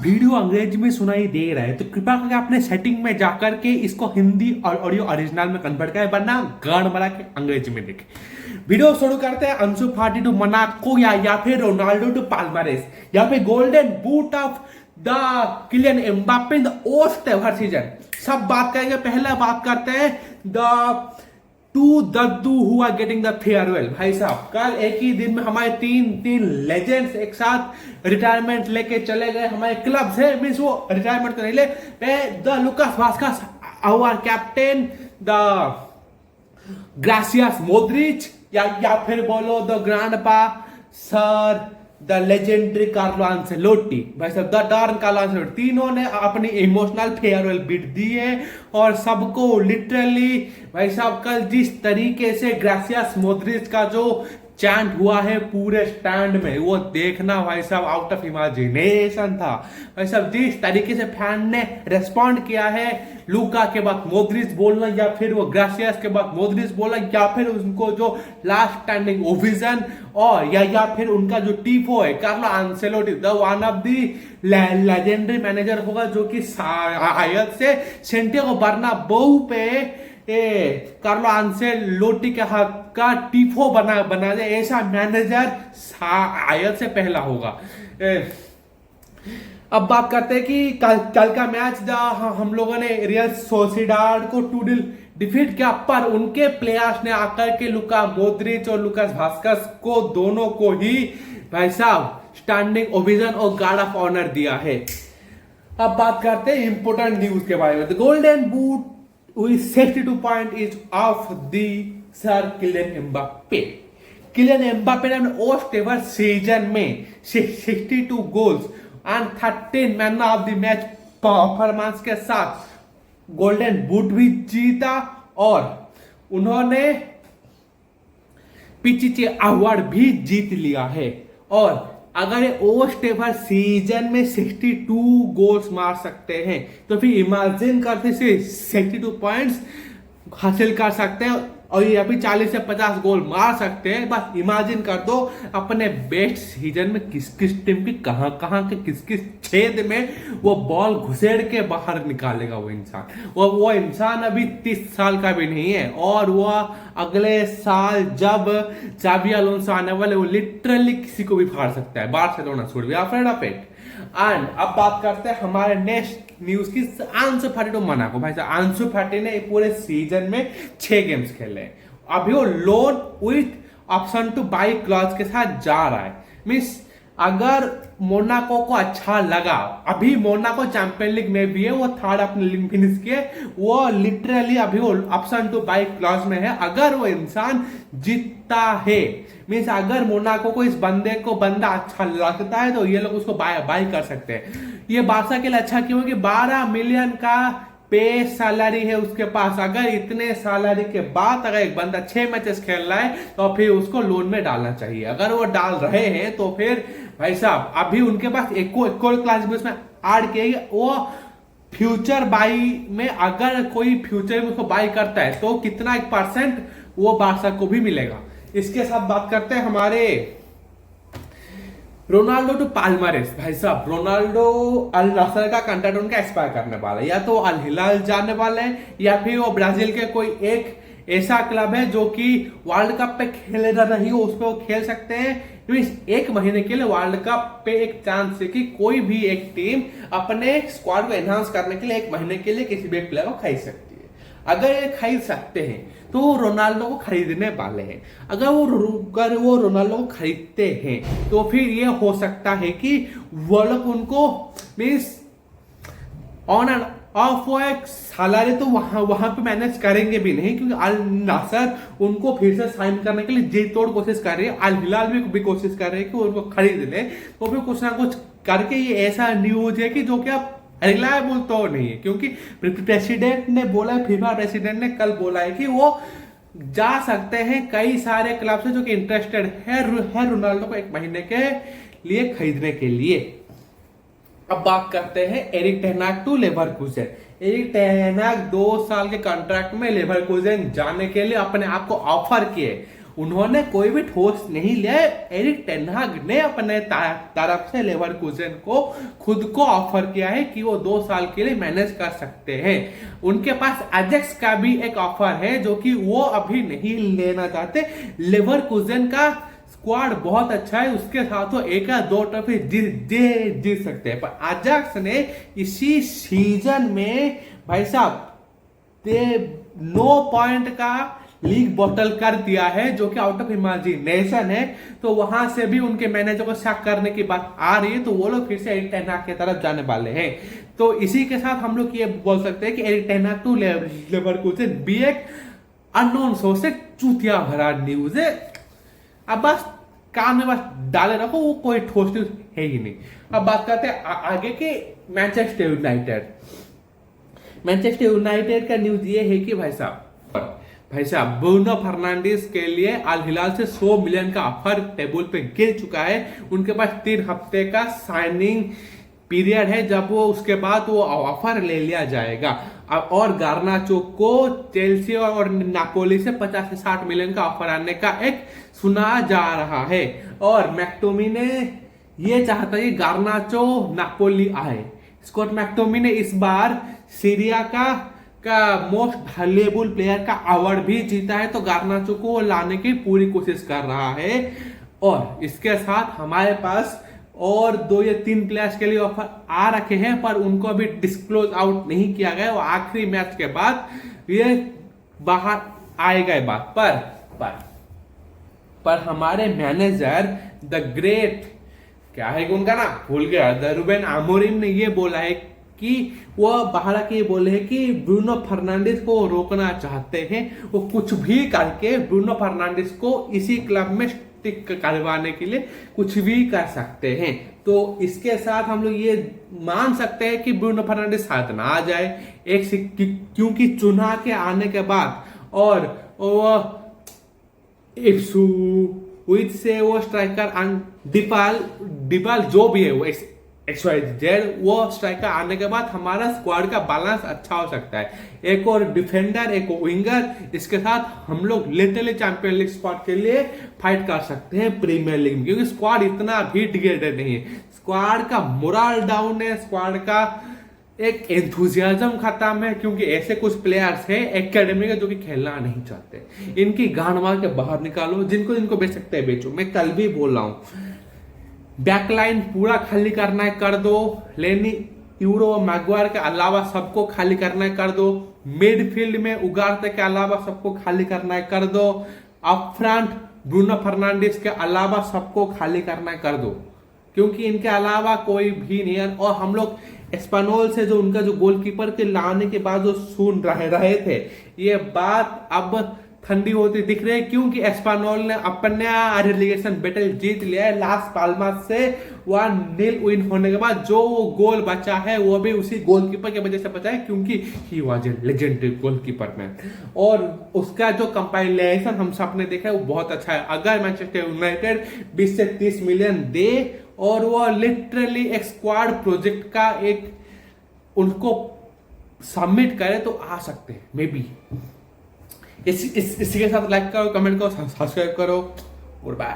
Video अंग्रेजी में सुनाई दे रहा है तो कृपया करके अपने सेटिंग में जाकर के इसको हिंदी और ऑडियो ओरिजिनल में कन्वर्ट करें, वरना गान बना के अंग्रेजी में देखें। वीडियो शुरू करते हैं। अंशु फाटी टू मोनाको या फिर रोनाल्डो टू पाल्मारेस, यहाँ पे golden boot of the Kylian Mbappe in the most ever season, सब बात करेंगे। पहला बात करते हैं द टू दद्दू who are getting the farewell. भाई साहब कल एक ही दिन में हमारे तीन लेजेंड्स एक साथ रिटायरमेंट लेके चले गए। हमारे क्लब से मीन्स वो रिटायरमेंट तो नहीं ले, the Lucas Vazquez our captain, the ग्रासियास मोद्रिच या फिर बोलो the grandpa sir the legendary Carlo Ancelotti. भाई साहब द डॉन कार्लो एंसेलोटी, तीनों ने अपनी इमोशनल फेयरवेल बिट दी है और सबको लिटरली भाई साहब कल जिस तरीके से ग्रासियास मोद्रिच का जो चैंट हुआ है पूरे स्टैंड में, वो देखना भाई साहब आउट ऑफ इमेजिनेशन था। भाई साहब जिस तरीके से फैन ने रेस्पॉन्ड किया है, लूका के बाद मोद्रिच बोलना या फिर वो ग्रासियास के बाद मोद्रिच बोलना या फिर उनको जो लास्ट स्टैंडिंग ओविजन और या फिर उनका जो टीफो है Carlo Ancelotti, the one of the legendary manager होगा जो कि शायद से सेंटियागो बर्नाब्यू पे कार्लो एंसेलोटी के हक का टीफो बना दे, ऐसा मैनेजर शायद से पहला होगा। अब बात करते हैं कि कल का मैच हम लोगों ने रियल सोसिडाड को 2-0 डिफीट किया, पर उनके प्लेयर्स ने आकर के लुका मोद्रिच और लुकास वास्कास को दोनों को ही भाई साहब स्टैंडिंग ओवेशन और गार्ड ऑफ ऑनर दिया है। अब बात करते हैं इंपोर्टेंट न्यूज के बारे में। The golden boot with 62 points is of the Sir Kylian Mbappe. Kylian Mbappe ने ओस्ट एवर सीजन में 62 goals and 13 man of the match performance के साथ गोल्डन बूट भी जीता और उन्होंने पिचिचे अवार्ड भी जीत लिया है। और अगर ये ओस्ट एवर सीजन में 62 गोल्स मार सकते हैं तो फिर इमेजिन करते से 62 पॉइंट्स हासिल कर सकते हैं और ये अभी 40 से 50 गोल मार सकते हैं। बस इमेजिन कर दो अपने बेस्ट सीजन में किस किस टीम की कहां के किस किस छेद में वो बॉल घुसेड़ के बाहर निकालेगा वो इंसान। वो इंसान अभी 30 साल का भी नहीं है और वो अगले साल जब चाबी अलोंसो आने वाले वो लिटरली किसी को भी फाड़ सकता है। बार्सिलोना छोड़ दिया फ्रेंड ऑफ इट। एंड अब बात करते हैं हमारे नेक्स्ट न्यूज की। अंशु फाटी टू मोनाको। भाई साहब अंशु फाटी ने पूरे सीजन में 6 गेम्स खेले हैं। अभी वो loan with option two by clause के साथ जा रहा है। मीन्स अगर मोनाको को अच्छा लगा, अभी मोनाको चैंपियन लीग में भी है, वो थर्ड अपने लीग फिनिश किए, वो लिटरली अभी वो ऑप्शन टू बाई क्लॉज में है। अगर वो इंसान जीतता है, मीन्स अगर मोनाको को इस बंदा अच्छा लगता है तो ये लोग उसको बाय कर सकते हैं। ये बादशाह के लिए अच्छा क्यों है कि 12 मिलियन का पे सैलरी है उसके पास। अगर इतने सैलरी के बाद अगर एक बंदा 6 मैचेस खेल रहा है तो फिर उसको लोन में डालना चाहिए। अगर वो डाल रहे हैं तो फिर भाई साहब अभी उनके पास एक और क्लास भी उसमें ऐड किया, वो फ्यूचर बाई में अगर कोई फ्यूचर में उसको बाई करता है तो कितना 1% वो बादशाह को भी मिलेगा। इसके साथ बात करते हैं हमारे रोनाल्डो टू पाल्मारेस। भाई साहब रोनाल्डो अल नासर का कॉन्ट्रैक्ट उनका एक्सपायर करने वाला है, या तो अल हिलाल जाने वाले हैं या फिर वो ब्राजील के कोई एक ऐसा क्लब है जो कि वर्ल्ड कप पे खेलेगा नहीं हो, उस पर वो खेल सकते हैं। एक महीने के लिए वर्ल्ड कप पे एक चांस है कि कोई भी एक टीम अपने स्क्वाड को एनहांस करने के लिए एक महीने के लिए किसी भी एक प्लेयर को खरीद सकती है। अगर ये खरीद सकते हैं तो वो रोनाल्डो को खरीदने वाले हैं। अगर वो रोनाल्डो को खरीदते हैं तो फिर ये हो सकता है कि वो लोग उनको मीन्स ऑन एंड ऑफ वो एक सैलरी तो वहां पे मैनेज करेंगे भी नहीं, क्योंकि अल नासर उनको फिर से साइन करने के लिए जी तोड़ कोशिश कर रही है। अल हिलाल भी कोशिश कर रही है कि उनको खरीद ले, तो फिर कुछ ना कुछ करके ये ऐसा न्यूज है कि जो कि आप रिलायबल तो नहीं है, क्योंकि प्रेसिडेंट ने बोला, फीफा प्रेसिडेंट ने कल बोला है कि वो जा सकते हैं कई सारे क्लब से जो कि इंटरेस्टेड है रोनाल्डो को 1 महीने के लिए खरीदने के लिए। अब बात करते हैं एरिक टेन हाग टू लेवरकुसेन। एरिक टेन हाग 2 साल के कॉन्ट्रैक्ट में लेवरकुसेन जाने के लिए अपने आप को ऑफर किए उन्होंने कोई भी ठोस नहीं लिया। एरिक टेन हाग ने अपने तरफ से लेवरकुसेन को खुद को ऑफर किया है कि वो 2 साल के लिए मैनेज कर सकते हैं। उनके पास एजेक्स का भी एक ऑफर है जो कि वो अभी नहीं लेना चाहते। लेवरकुसेन का स्क्वाड बहुत अच्छा है, उसके साथ वो एक या 2 ट्रॉफी जीत सकते हैं। पर अजाक्स ने इसी सीजन में भाई साहब 9 पॉइंट का लीग बॉटल कर दिया है, जो कि आउट ऑफ इमेजिनेशन है। तो वहां से भी उनके मैनेजर को शक करने की बात आ रही है, तो वो लोग फिर से एरिक टेन हाग की तरफ जाने वाले हैं। तो इसी के साथ हम लोग ये बोल सकते हैं कि एरिक टेन हाग टू लेवरकुसेन भी एक अननोन सोर्स से चूतिया भरा न्यूज है। अब बस कान में बस डाले रखो, वो कोई ठोस न्यूज है ही नहीं। अब बात करते हैं आगे के मैनचेस्टर यूनाइटेड। मैनचेस्टर यूनाइटेड का न्यूज ये है कि भाई साहब ब्रूनो फर्नांडिस के लिए अल हिलाल से 100 मिलियन का ऑफर टेबल पे गिर चुका है। उनके पास 3 हफ्ते का साइनिंग पीरियड है, जब वो उसके बाद वो ऑफर ले लिया जाएगा। अब और गार्नाचो को चेल्सी और नापोली से 50 से 60 मिलियन का ऑफर आने का एक सुना जा रहा है। और मैक्टोमिने ये चाहता है कि गार्नाचो नापोली आए। स्कॉट मैक्टोमिने इस बार सीरिया का मोस्ट वैल्यूएबल प्लेयर का अवार्ड भी जीता है, तो गार्नाचो को लाने की पूरी कोशिश कर रहा है। और इसके साथ हमारे पास और 2 या 3 प्लेयर्स के लिए ऑफर आ रखे हैं, पर उनको अभी डिस्क्लोज आउट नहीं किया गया। वो आखिरी मैच के बाद ये बाहर आएगा बात। पर हमारे मैनेजर द ग्रेट, क्या है उनका नाम भूल गया, रूबेन अमोरिम ने ये बोला है कि वो बाहर के बोले हैं कि ब्रूनो फर्नांडिस को रोकना चाहते हैं। वो कुछ भी करके ब्रूनो फर्नांडिस को इसी क्लब में स्टिक करवाने के लिए कुछ भी कर सकते हैं। तो इसके साथ हम लोग ये मान सकते हैं कि ब्रूनो फर्नांडिस साथ ना आ जाए, क्योंकि चुनाव के आने के बाद और वो इप्सविच से वो स्ट्राइकर डिपाल जो भी है वो XYZ, वो स्ट्राइकर आने के बाद हमारा स्क्वाड का बैलेंस अच्छा हो सकता है। एक और डिफेंडर, एक विंगर, इसके साथ हम लोग लिटरली चैंपियन लीग स्पॉट के लिए फाइट कर सकते हैं प्रीमियर लीग में, क्योंकि स्क्वाड इतना भी डिग्रेडेड नहीं है। स्क्वाड का मोरल डाउन है, स्क्वाड का एक एंथुजियाज्म खत्म है, क्योंकि ऐसे कुछ प्लेयर्स हैं एकेडमी के जो कि खेलना नहीं चाहते। इनकी गांड मार के बाहर निकालो, जिनको बेच सकते हैं बेचो। मैं कल भी बोल रहा हूं, बैकलाइन पूरा खाली करना है कर दो। लेनी यूरो मैगवायर के अलावा सबको खाली करना है कर दो। मिडफील्ड में उगारते के अलावा सबको खाली करना है कर दो। अप फ्रंट ब्रूनो फर्नांडिस के अलावा सबको खाली करना है कर दो, क्योंकि इनके अलावा कोई भी नहीं है। और हम लोग एस्पानोल से जो उनका जो गोलकीपर के लाने के बाद जो सुन रहे थे, ये बात अब ठंडी होती दिख रही है, क्योंकि एस्पानोल ने अपना रिलीगेशन बैटल जीत लिया है। लास पाल्मास से 1-0 विन होने के बाद जो वो गोल बचा है वो भी उसी गोलकीपर की वजह से बचा है, क्योंकि he was a legendary goalkeeper man. और उसका जो कंपाइलेशन हम सब ने देखा है वो बहुत अच्छा है। अगर मैनचेस्टर यूनाइटेड 20 से 30 मिलियन दे और वो लिटरली एक स्क्वाड प्रोजेक्ट का एक उनको सबमिट करे तो आ सकते हैं मे बी। इसी के साथ लाइक करो, कमेंट करो, सब्सक्राइब करो और बाय।